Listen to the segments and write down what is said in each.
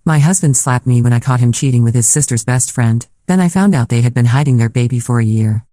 My husband slapped me when I caught him cheating with his sister's best friend, then I found out they had been hiding their baby for a year.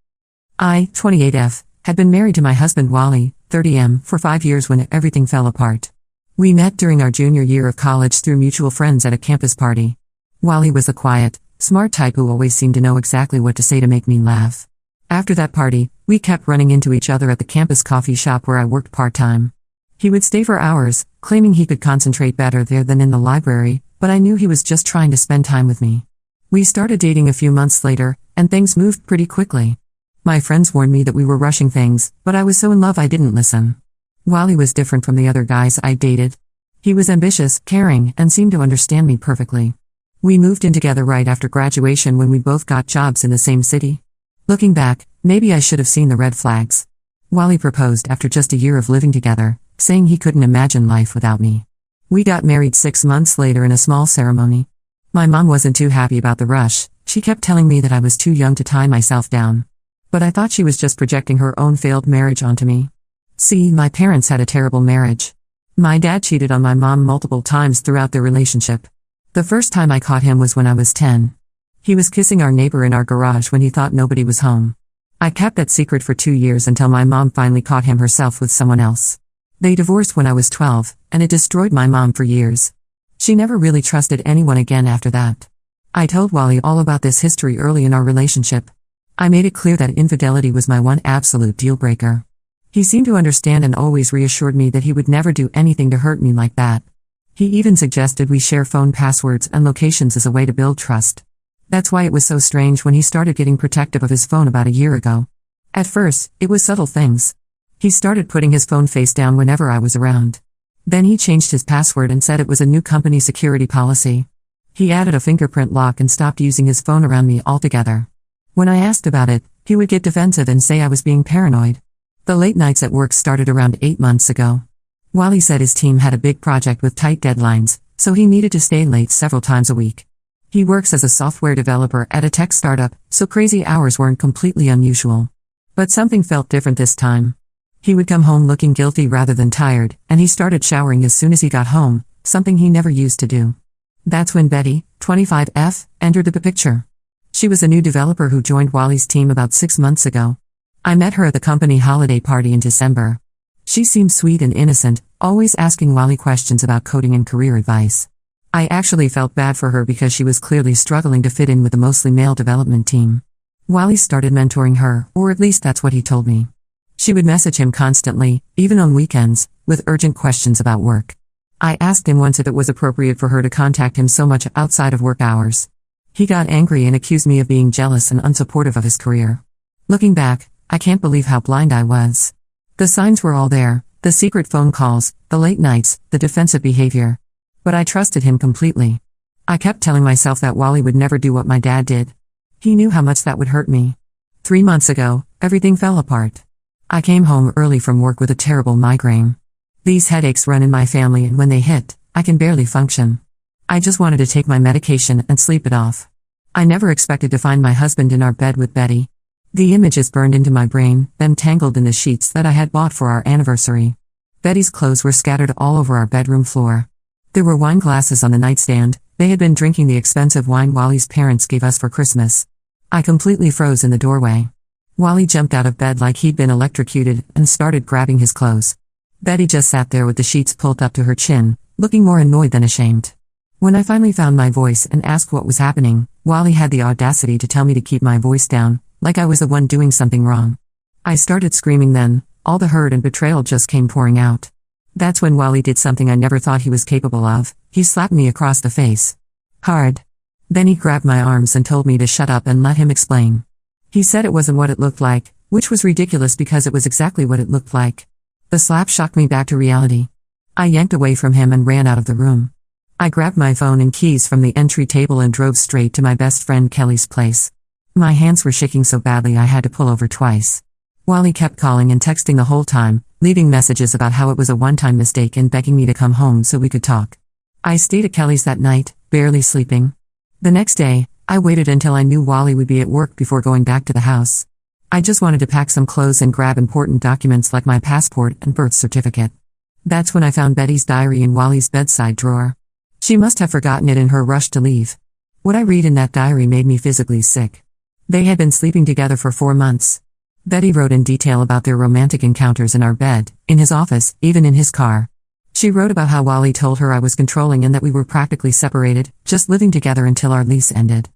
I, 28F, had been married to my husband Wally, 30M, for 5 years when everything fell apart. We met during our junior year of college through mutual friends at a campus party. Wally was a quiet, smart type who always seemed to know exactly what to say to make me laugh. After that party, we kept running into each other at the campus coffee shop where I worked part-time. He would stay for hours, claiming he could concentrate better there than in the library, but I knew he was just trying to spend time with me. We started dating a few months later, and things moved pretty quickly. My friends warned me that we were rushing things, but I was so in love I didn't listen. Wally was different from the other guys I dated. He was ambitious, caring, and seemed to understand me perfectly. We moved in together right after graduation when we both got jobs in the same city. Looking back, maybe I should have seen the red flags. Wally proposed after just a year of living together, saying he couldn't imagine life without me. We got married 6 months later in a small ceremony. My mom wasn't too happy about the rush. She kept telling me that I was too young to tie myself down. But I thought she was just projecting her own failed marriage onto me. See, my parents had a terrible marriage. My dad cheated on my mom multiple times throughout their relationship. The first time I caught him was when I was 10. He was kissing our neighbor in our garage when he thought nobody was home. I kept that secret for 2 years until my mom finally caught him herself with someone else. They divorced when I was 12, and it destroyed my mom for years. She never really trusted anyone again after that. I told Wally all about this history early in our relationship. I made it clear that infidelity was my one absolute deal breaker. He seemed to understand and always reassured me that he would never do anything to hurt me like that. He even suggested we share phone passwords and locations as a way to build trust. That's why it was so strange when he started getting protective of his phone about a year ago. At first, it was subtle things. He started putting his phone face down whenever I was around. Then he changed his password and said it was a new company security policy. He added a fingerprint lock and stopped using his phone around me altogether. When I asked about it, he would get defensive and say I was being paranoid. The late nights at work started around 8 months ago. Wally said his team had a big project with tight deadlines, so he needed to stay late several times a week. He works as a software developer at a tech startup, so crazy hours weren't completely unusual. But something felt different this time. He would come home looking guilty rather than tired, and he started showering as soon as he got home, something he never used to do. That's when Betty, 25F, entered the picture. She was a new developer who joined Wally's team about 6 months ago. I met her at the company holiday party in December. She seemed sweet and innocent, always asking Wally questions about coding and career advice. I actually felt bad for her because she was clearly struggling to fit in with the mostly male development team. Wally started mentoring her, or at least that's what he told me. She would message him constantly, even on weekends, with urgent questions about work. I asked him once if it was appropriate for her to contact him so much outside of work hours. He got angry and accused me of being jealous and unsupportive of his career. Looking back, I can't believe how blind I was. The signs were all there, the secret phone calls, the late nights, the defensive behavior. But I trusted him completely. I kept telling myself that Wally would never do what my dad did. He knew how much that would hurt me. 3 months ago, everything fell apart. I came home early from work with a terrible migraine. These headaches run in my family, and when they hit, I can barely function. I just wanted to take my medication and sleep it off. I never expected to find my husband in our bed with Betty. The images burned into my brain, then tangled in the sheets that I had bought for our anniversary. Betty's clothes were scattered all over our bedroom floor. There were wine glasses on the nightstand. They had been drinking the expensive wine Wally's parents gave us for Christmas. I completely froze in the doorway. Wally jumped out of bed like he'd been electrocuted and started grabbing his clothes. Betty just sat there with the sheets pulled up to her chin, looking more annoyed than ashamed. When I finally found my voice and asked what was happening, Wally had the audacity to tell me to keep my voice down, like I was the one doing something wrong. I started screaming then, all the hurt and betrayal just came pouring out. That's when Wally did something I never thought he was capable of. He slapped me across the face. Hard. Then he grabbed my arms and told me to shut up and let him explain. He said it wasn't what it looked like, which was ridiculous because it was exactly what it looked like. The slap shocked me back to reality. I yanked away from him and ran out of the room. I grabbed my phone and keys from the entry table and drove straight to my best friend Kelly's place. My hands were shaking so badly I had to pull over twice. Wally kept calling and texting the whole time, leaving messages about how it was a one-time mistake and begging me to come home so we could talk. I stayed at Kelly's that night, barely sleeping. The next day, I waited until I knew Wally would be at work before going back to the house. I just wanted to pack some clothes and grab important documents like my passport and birth certificate. That's when I found Betty's diary in Wally's bedside drawer. She must have forgotten it in her rush to leave. What I read in that diary made me physically sick. They had been sleeping together for 4 months. Betty wrote in detail about their romantic encounters in our bed, in his office, even in his car. She wrote about how Wally told her I was controlling and that we were practically separated, just living together until our lease ended.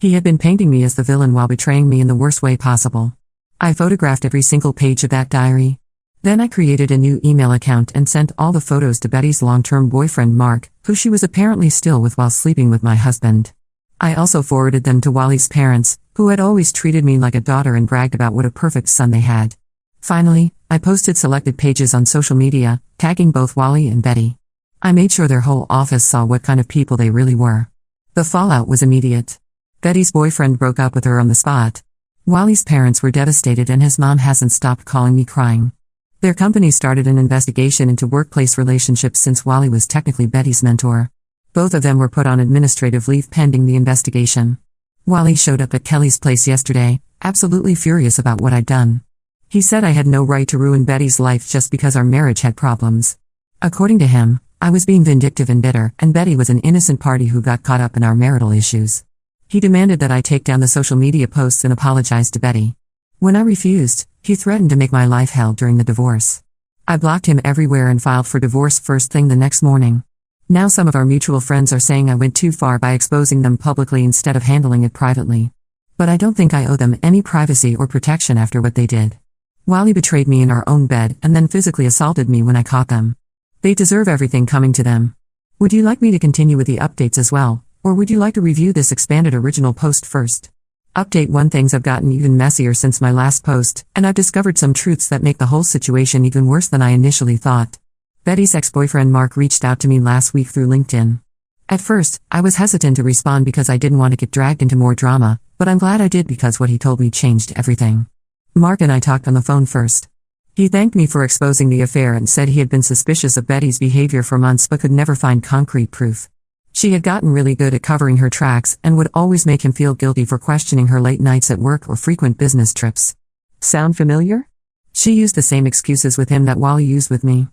He had been painting me as the villain while betraying me in the worst way possible. I photographed every single page of that diary. Then I created a new email account and sent all the photos to Betty's long-term boyfriend Mark, who she was apparently still with while sleeping with my husband. I also forwarded them to Wally's parents, who had always treated me like a daughter and bragged about what a perfect son they had. Finally, I posted selected pages on social media, tagging both Wally and Betty. I made sure their whole office saw what kind of people they really were. The fallout was immediate. Betty's boyfriend broke up with her on the spot. Wally's parents were devastated and his mom hasn't stopped calling me crying. Their company started an investigation into workplace relationships since Wally was technically Betty's mentor. Both of them were put on administrative leave pending the investigation. Wally showed up at Kelly's place yesterday, absolutely furious about what I'd done. He said I had no right to ruin Betty's life just because our marriage had problems. According to him, I was being vindictive and bitter, and Betty was an innocent party who got caught up in our marital issues. He demanded that I take down the social media posts and apologize to Betty. When I refused, he threatened to make my life hell during the divorce. I blocked him everywhere and filed for divorce first thing the next morning. Now some of our mutual friends are saying I went too far by exposing them publicly instead of handling it privately. But I don't think I owe them any privacy or protection after what they did. Wally betrayed me in our own bed and then physically assaulted me when I caught them. They deserve everything coming to them. Would you like me to continue with the updates as well, or would you like to review this expanded original post first? Update 1: Things have gotten even messier since my last post, and I've discovered some truths that make the whole situation even worse than I initially thought. Betty's ex-boyfriend Mark reached out to me last week through LinkedIn. At first, I was hesitant to respond because I didn't want to get dragged into more drama, but I'm glad I did because what he told me changed everything. Mark and I talked on the phone first. He thanked me for exposing the affair and said he had been suspicious of Betty's behavior for months but could never find concrete proof. She had gotten really good at covering her tracks and would always make him feel guilty for questioning her late nights at work or frequent business trips. Sound familiar? She used the same excuses with him that Wally used with me.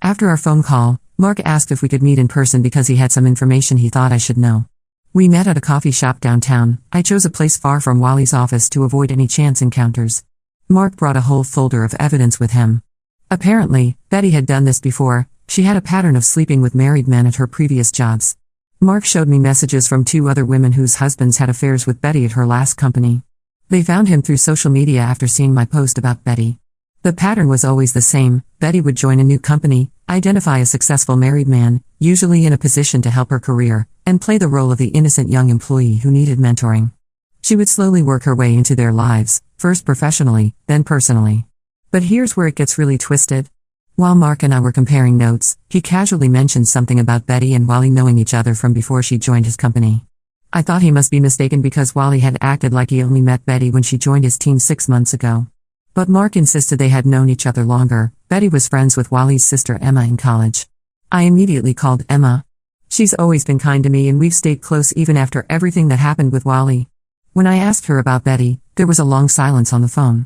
After our phone call, Mark asked if we could meet in person because he had some information he thought I should know. We met at a coffee shop downtown. I chose a place far from Wally's office to avoid any chance encounters. Mark brought a whole folder of evidence with him. Apparently, Betty had done this before. She had a pattern of sleeping with married men at her previous jobs. Mark showed me messages from 2 other women whose husbands had affairs with Betty at her last company. They found him through social media after seeing my post about Betty. The pattern was always the same. Betty would join a new company, identify a successful married man, usually in a position to help her career, and play the role of the innocent young employee who needed mentoring. She would slowly work her way into their lives, first professionally, then personally. But here's where it gets really twisted. While Mark and I were comparing notes, he casually mentioned something about Betty and Wally knowing each other from before she joined his company. I thought he must be mistaken because Wally had acted like he only met Betty when she joined his team 6 months ago. But Mark insisted they had known each other longer. Betty was friends with Wally's sister Emma in college. I immediately called Emma. She's always been kind to me and we've stayed close even after everything that happened with Wally. When I asked her about Betty, there was a long silence on the phone.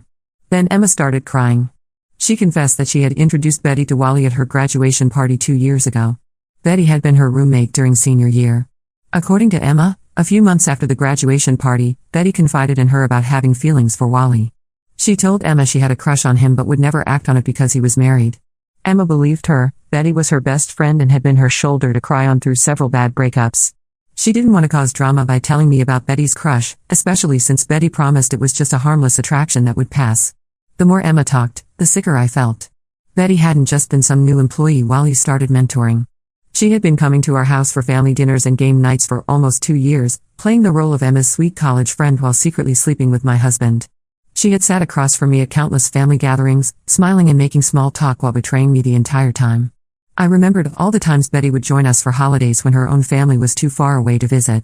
Then Emma started crying. She confessed that she had introduced Betty to Wally at her graduation party 2 years ago. Betty had been her roommate during senior year. According to Emma, a few months after the graduation party, Betty confided in her about having feelings for Wally. She told Emma she had a crush on him but would never act on it because he was married. Emma believed her. Betty was her best friend and had been her shoulder to cry on through several bad breakups. She didn't want to cause drama by telling me about Betty's crush, especially since Betty promised it was just a harmless attraction that would pass. The more Emma talked, the sicker I felt. Betty hadn't just been some new employee Wally started mentoring. She had been coming to our house for family dinners and game nights for almost 2 years, playing the role of Emma's sweet college friend while secretly sleeping with my husband. She had sat across from me at countless family gatherings, smiling and making small talk while betraying me the entire time. I remembered all the times Betty would join us for holidays when her own family was too far away to visit.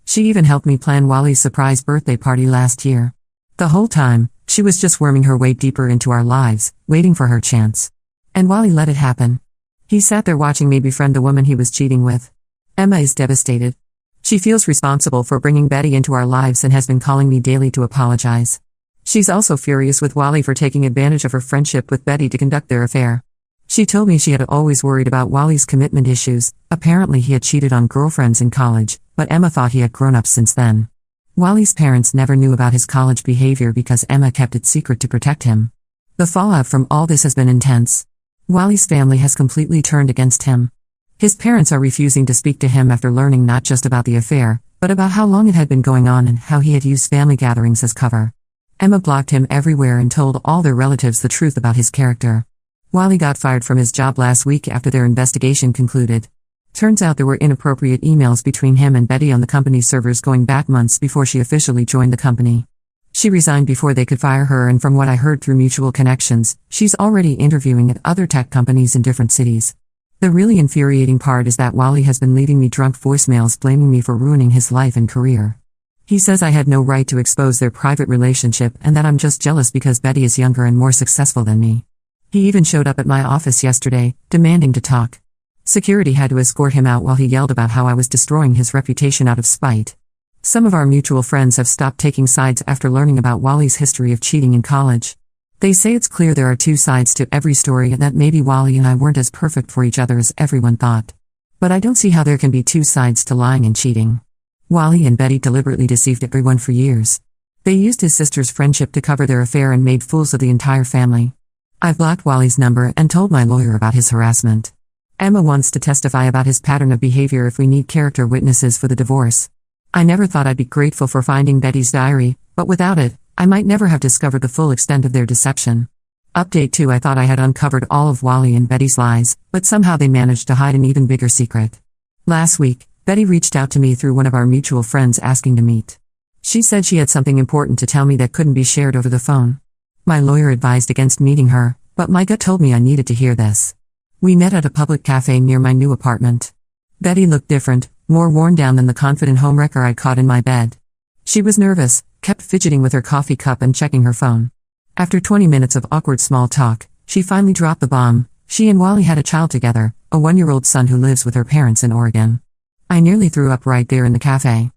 She even helped me plan Wally's surprise birthday party last year. The whole time, she was just worming her way deeper into our lives, waiting for her chance. And Wally let it happen. He sat there watching me befriend the woman he was cheating with. Emma is devastated. She feels responsible for bringing Betty into our lives and has been calling me daily to apologize. She's also furious with Wally for taking advantage of her friendship with Betty to conduct their affair. She told me she had always worried about Wally's commitment issues. Apparently he had cheated on girlfriends in college, but Emma thought he had grown up since then. Wally's parents never knew about his college behavior because Emma kept it secret to protect him. The fallout from all this has been intense. Wally's family has completely turned against him. His parents are refusing to speak to him after learning not just about the affair, but about how long it had been going on and how he had used family gatherings as cover. Emma blocked him everywhere and told all their relatives the truth about his character. Wally got fired from his job last week after their investigation concluded. Turns out there were inappropriate emails between him and Betty on the company's servers going back months before she officially joined the company. She resigned before they could fire her, and from what I heard through mutual connections, she's already interviewing at other tech companies in different cities. The really infuriating part is that Wally has been leaving me drunk voicemails blaming me for ruining his life and career. He says I had no right to expose their private relationship and that I'm just jealous because Betty is younger and more successful than me. He even showed up at my office yesterday, demanding to talk. Security had to escort him out while he yelled about how I was destroying his reputation out of spite. Some of our mutual friends have stopped taking sides after learning about Wally's history of cheating in college. They say it's clear there are two sides to every story and that maybe Wally and I weren't as perfect for each other as everyone thought. But I don't see how there can be two sides to lying and cheating. Wally and Betty deliberately deceived everyone for years. They used his sister's friendship to cover their affair and made fools of the entire family. I've blocked Wally's number and told my lawyer about his harassment. Emma wants to testify about his pattern of behavior if we need character witnesses for the divorce. I never thought I'd be grateful for finding Betty's diary, but without it, I might never have discovered the full extent of their deception. Update 2: I thought I had uncovered all of Wally and Betty's lies, but somehow they managed to hide an even bigger secret. Last week, Betty reached out to me through one of our mutual friends asking to meet. She said she had something important to tell me that couldn't be shared over the phone. My lawyer advised against meeting her, but my gut told me I needed to hear this. We met at a public cafe near my new apartment. Betty looked different, more worn down than the confident homewrecker I'd caught in my bed. She was nervous, kept fidgeting with her coffee cup and checking her phone. After 20 minutes of awkward small talk, she finally dropped the bomb. She and Wally had a child together, a 1-year-old son who lives with her parents in Oregon. I nearly threw up right there in the cafe.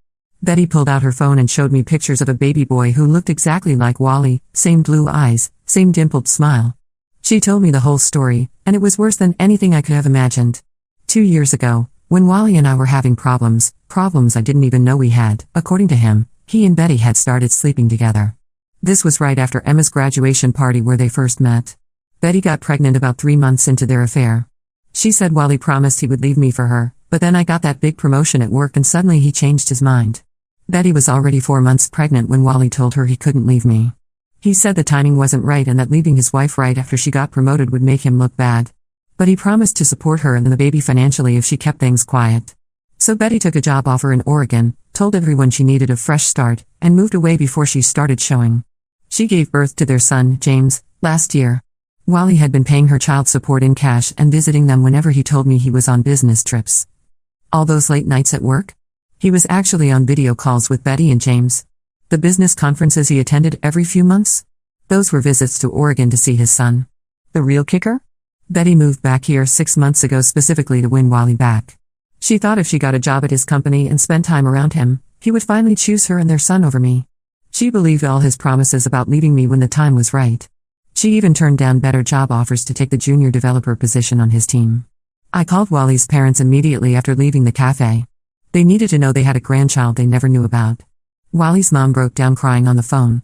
Betty pulled out her phone and showed me pictures of a baby boy who looked exactly like Wally, same blue eyes, same dimpled smile. She told me the whole story, and it was worse than anything I could have imagined. 2 years ago, when Wally and I were having problems I didn't even know we had, according to him, he and Betty had started sleeping together. This was right after Emma's graduation party where they first met. Betty got pregnant about 3 months into their affair. She said Wally promised he would leave me for her, but then I got that big promotion at work and suddenly he changed his mind. Betty was already 4 months pregnant when Wally told her he couldn't leave me. He said the timing wasn't right and that leaving his wife right after she got promoted would make him look bad. But he promised to support her and the baby financially if she kept things quiet. So Betty took a job offer in Oregon, told everyone she needed a fresh start, and moved away before she started showing. She gave birth to their son, James, last year. Wally had been paying her child support in cash and visiting them whenever he told me he was on business trips. All those late nights at work? He was actually on video calls with Betty and James. The business conferences he attended every few months? Those were visits to Oregon to see his son. The real kicker? Betty moved back here 6 months ago specifically to win Wally back. She thought if she got a job at his company and spent time around him, he would finally choose her and their son over me. She believed all his promises about leaving me when the time was right. She even turned down better job offers to take the junior developer position on his team. I called Wally's parents immediately after leaving the cafe. They needed to know they had a grandchild they never knew about. Wally's mom broke down crying on the phone.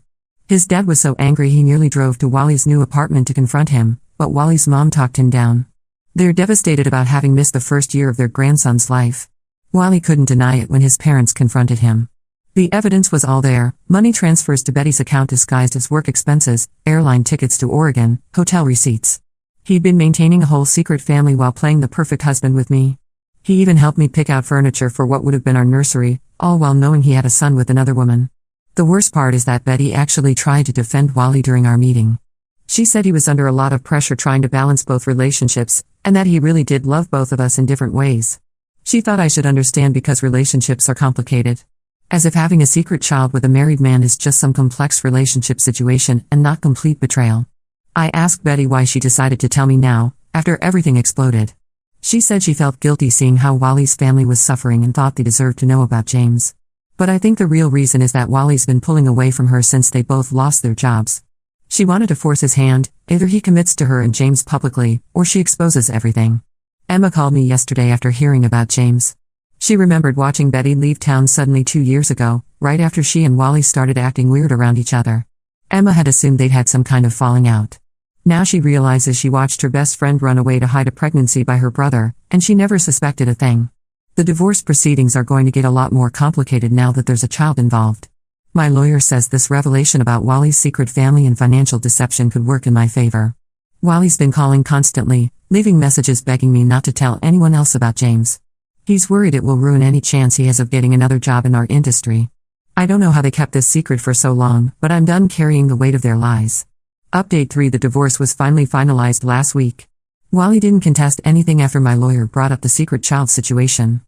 His dad was so angry he nearly drove to Wally's new apartment to confront him, but Wally's mom talked him down. They're devastated about having missed the first year of their grandson's life. Wally couldn't deny it when his parents confronted him. The evidence was all there: money transfers to Betty's account disguised as work expenses, airline tickets to Oregon, hotel receipts. He'd been maintaining a whole secret family while playing the perfect husband with me. He even helped me pick out furniture for what would have been our nursery, all while knowing he had a son with another woman. The worst part is that Betty actually tried to defend Wally during our meeting. She said he was under a lot of pressure trying to balance both relationships, and that he really did love both of us in different ways. She thought I should understand because relationships are complicated. As if having a secret child with a married man is just some complex relationship situation and not complete betrayal. I asked Betty why she decided to tell me now, after everything exploded. She said she felt guilty seeing how Wally's family was suffering and thought they deserved to know about James. But I think the real reason is that Wally's been pulling away from her since they both lost their jobs. She wanted to force his hand, either he commits to her and James publicly, or she exposes everything. Emma called me yesterday after hearing about James. She remembered watching Betty leave town suddenly 2 years ago, right after she and Wally started acting weird around each other. Emma had assumed they'd had some kind of falling out. Now she realizes she watched her best friend run away to hide a pregnancy by her brother, and she never suspected a thing. The divorce proceedings are going to get a lot more complicated now that there's a child involved. My lawyer says this revelation about Wally's secret family and financial deception could work in my favor. Wally's been calling constantly, leaving messages begging me not to tell anyone else about James. He's worried it will ruin any chance he has of getting another job in our industry. I don't know how they kept this secret for so long, but I'm done carrying the weight of their lies. Update 3: The divorce was finally finalized last week. Wally didn't contest anything after my lawyer brought up the secret child situation.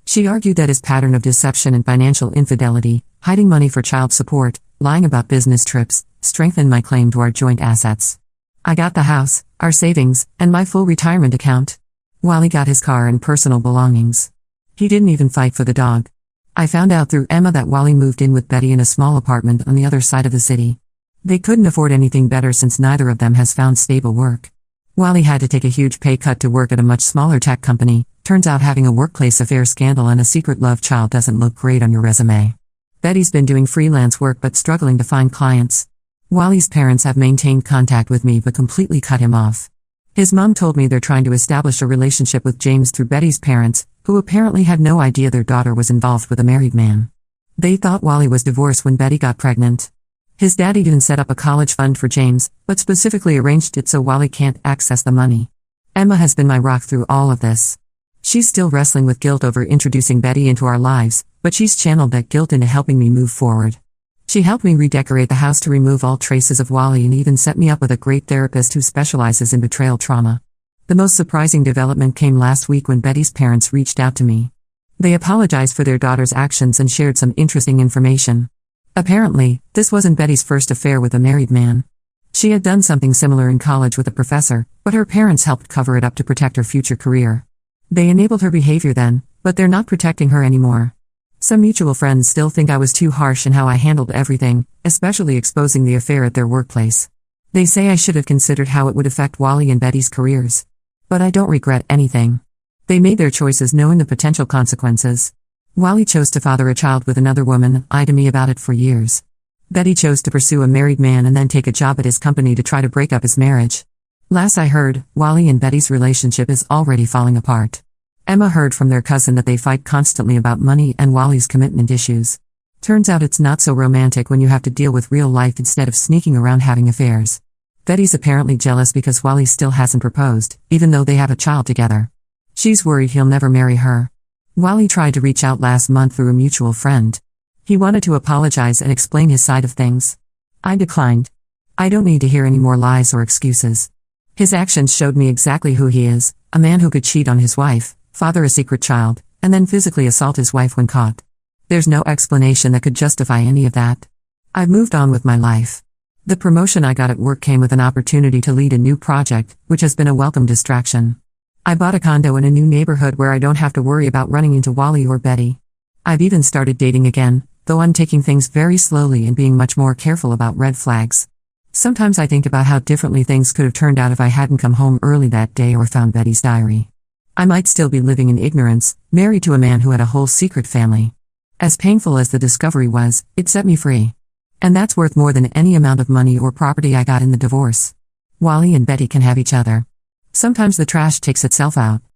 She argued that his pattern of deception and financial infidelity, hiding money for child support, lying about business trips, strengthened my claim to our joint assets. I got the house, our savings, and my full retirement account. Wally got his car and personal belongings. He didn't even fight for the dog. I found out through Emma that Wally moved in with Betty in a small apartment on the other side of the city. They couldn't afford anything better since neither of them has found stable work. Wally had to take a huge pay cut to work at a much smaller tech company. Turns out having a workplace affair scandal and a secret love child doesn't look great on your resume. Betty's been doing freelance work but struggling to find clients. Wally's parents have maintained contact with me but completely cut him off. His mom told me they're trying to establish a relationship with James through Betty's parents, who apparently had no idea their daughter was involved with a married man. They thought Wally was divorced when Betty got pregnant. His daddy didn't set up a college fund for James, but specifically arranged it so Wally can't access the money. Emma has been my rock through all of this. She's still wrestling with guilt over introducing Betty into our lives, but she's channeled that guilt into helping me move forward. She helped me redecorate the house to remove all traces of Wally and even set me up with a great therapist who specializes in betrayal trauma. The most surprising development came last week when Betty's parents reached out to me. They apologized for their daughter's actions and shared some interesting information. Apparently, this wasn't Betty's first affair with a married man. She had done something similar in college with a professor, but her parents helped cover it up to protect her future career. They enabled her behavior then, but they're not protecting her anymore. Some mutual friends still think I was too harsh in how I handled everything, especially exposing the affair at their workplace. They say I should have considered how it would affect Wally and Betty's careers. But I don't regret anything. They made their choices knowing the potential consequences. Wally chose to father a child with another woman, lied to me about it for years. Betty chose to pursue a married man and then take a job at his company to try to break up his marriage. Last I heard, Wally and Betty's relationship is already falling apart. Emma heard from their cousin that they fight constantly about money and Wally's commitment issues. Turns out it's not so romantic when you have to deal with real life instead of sneaking around having affairs. Betty's apparently jealous because Wally still hasn't proposed, even though they have a child together. She's worried he'll never marry her. Wally tried to reach out last month through a mutual friend. He wanted to apologize and explain his side of things. I declined. I don't need to hear any more lies or excuses. His actions showed me exactly who he is, a man who could cheat on his wife, father a secret child, and then physically assault his wife when caught. There's no explanation that could justify any of that. I've moved on with my life. The promotion I got at work came with an opportunity to lead a new project, which has been a welcome distraction. I bought a condo in a new neighborhood where I don't have to worry about running into Wally or Betty. I've even started dating again, though I'm taking things very slowly and being much more careful about red flags. Sometimes I think about how differently things could have turned out if I hadn't come home early that day or found Betty's diary. I might still be living in ignorance, married to a man who had a whole secret family. As painful as the discovery was, it set me free. And that's worth more than any amount of money or property I got in the divorce. Wally and Betty can have each other. Sometimes the trash takes itself out.